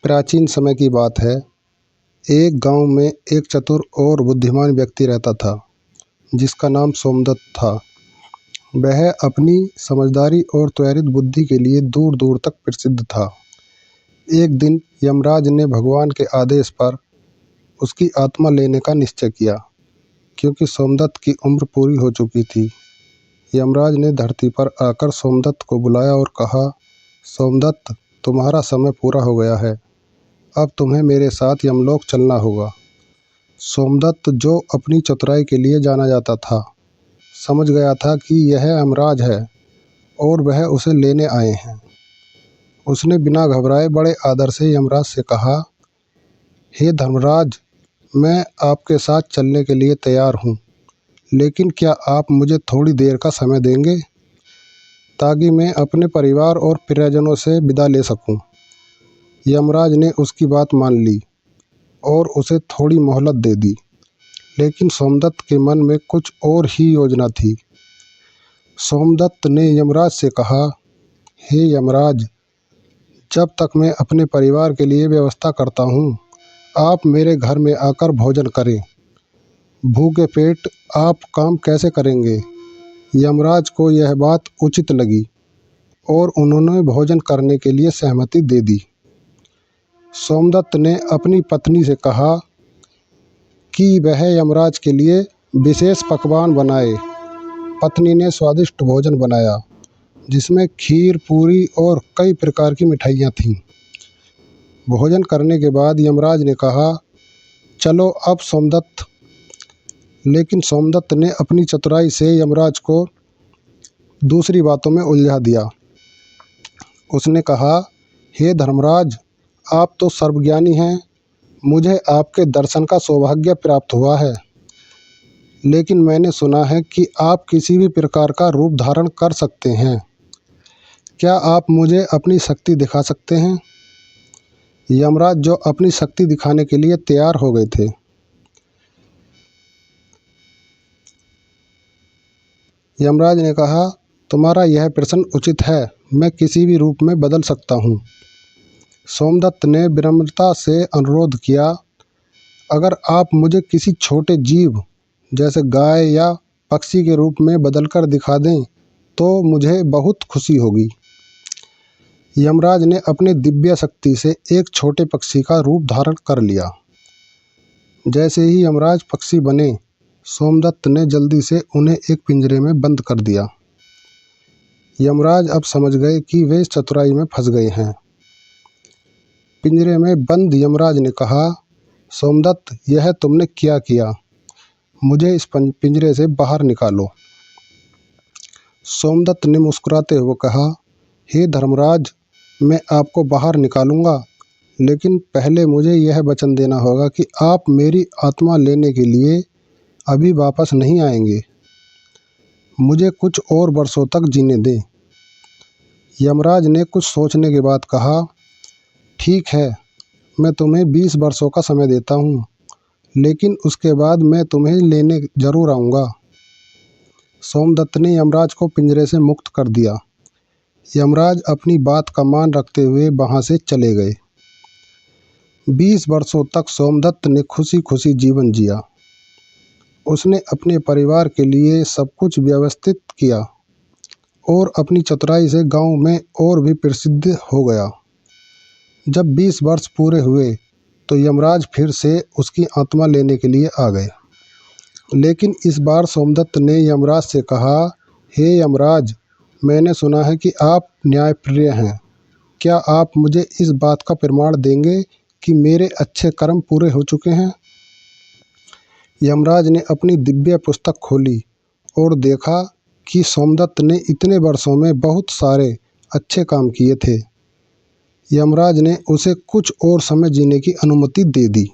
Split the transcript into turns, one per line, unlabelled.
प्राचीन समय की बात है। एक गांव में एक चतुर और बुद्धिमान व्यक्ति रहता था, जिसका नाम सोमदत्त था। वह अपनी समझदारी और त्वरित बुद्धि के लिए दूर दूर तक प्रसिद्ध था। एक दिन यमराज ने भगवान के आदेश पर उसकी आत्मा लेने का निश्चय किया, क्योंकि सोमदत्त की उम्र पूरी हो चुकी थी। यमराज ने धरती पर आकर सोमदत्त को बुलाया और कहा, सोमदत्त, तुम्हारा समय पूरा हो गया है। अब तुम्हें मेरे साथ यमलोक चलना होगा। सोमदत्त, जो अपनी चतुराई के लिए जाना जाता था, समझ गया था कि यह यमराज है और वह उसे लेने आए हैं। उसने बिना घबराए बड़े आदर से यमराज से कहा, हे धर्मराज, मैं आपके साथ चलने के लिए तैयार हूँ, लेकिन क्या आप मुझे थोड़ी देर का समय देंगे ताकि मैं अपने परिवार और प्रियजनों से विदा ले सकूं। यमराज ने उसकी बात मान ली और उसे थोड़ी मोहलत दे दी, लेकिन सोमदत्त के मन में कुछ और ही योजना थी। सोमदत्त ने यमराज से कहा, हे यमराज, जब तक मैं अपने परिवार के लिए व्यवस्था करता हूँ, आप मेरे घर में आकर भोजन करें। भूखे पेट आप काम कैसे करेंगे? यमराज को यह बात उचित लगी और उन्होंने भोजन करने के लिए सहमति दे दी। सोमदत्त ने अपनी पत्नी से कहा कि वह यमराज के लिए विशेष पकवान बनाए। पत्नी ने स्वादिष्ट भोजन बनाया, जिसमें खीर, पूरी और कई प्रकार की मिठाइयाँ थीं। भोजन करने के बाद यमराज ने कहा, चलो अब सोमदत्त। लेकिन सोमदत्त ने अपनी चतुराई से यमराज को दूसरी बातों में उलझा दिया। उसने कहा, हे धर्मराज, आप तो सर्वज्ञानी हैं। मुझे आपके दर्शन का सौभाग्य प्राप्त हुआ है, लेकिन मैंने सुना है कि आप किसी भी प्रकार का रूप धारण कर सकते हैं। क्या आप मुझे अपनी शक्ति दिखा सकते हैं? यमराज, जो अपनी शक्ति दिखाने के लिए तैयार हो गए थे। यमराज ने कहा, तुम्हारा यह प्रश्न उचित है। मैं किसी भी रूप में बदल सकता हूँ। सोमदत्त ने विनम्रता से अनुरोध किया, अगर आप मुझे किसी छोटे जीव जैसे गाय या पक्षी के रूप में बदलकर दिखा दें तो मुझे बहुत खुशी होगी। यमराज ने अपने दिव्य शक्ति से एक छोटे पक्षी का रूप धारण कर लिया। जैसे ही यमराज पक्षी बने, सोमदत्त ने जल्दी से उन्हें एक पिंजरे में बंद कर दिया। यमराज अब समझ गए कि वे चतुराई में फंस गए हैं। पिंजरे में बंद यमराज ने कहा, सोमदत्त, यह तुमने क्या किया? मुझे इस पिंजरे से बाहर निकालो। सोमदत्त ने मुस्कुराते हुए कहा, हे धर्मराज, मैं आपको बाहर निकालूंगा, लेकिन पहले मुझे यह वचन देना होगा कि आप मेरी आत्मा लेने के लिए अभी वापस नहीं आएंगे। मुझे कुछ और वर्षों तक जीने दें। यमराज ने कुछ सोचने के बाद कहा, ठीक है, मैं तुम्हें 20 वर्षों का समय देता हूँ, लेकिन उसके बाद मैं तुम्हें लेने जरूर आऊँगा। सोमदत्त ने यमराज को पिंजरे से मुक्त कर दिया। यमराज अपनी बात का मान रखते हुए वहाँ से चले गए। 20 वर्षों तक सोमदत्त ने खुशी खुशी जीवन जिया। उसने अपने परिवार के लिए सब कुछ व्यवस्थित किया और अपनी चतुराई से गांव में और भी प्रसिद्ध हो गया। जब 20 वर्ष पूरे हुए तो यमराज फिर से उसकी आत्मा लेने के लिए आ गए। लेकिन इस बार सोमदत्त ने यमराज से कहा, हे यमराज, मैंने सुना है कि आप न्यायप्रिय हैं। क्या आप मुझे इस बात का प्रमाण देंगे कि मेरे अच्छे कर्म पूरे हो चुके हैं? यमराज ने अपनी दिव्य पुस्तक खोली और देखा कि सोमदत्त ने इतने वर्षों में बहुत सारे अच्छे काम किए थे। यमराज ने उसे कुछ और समय जीने की अनुमति दे दी।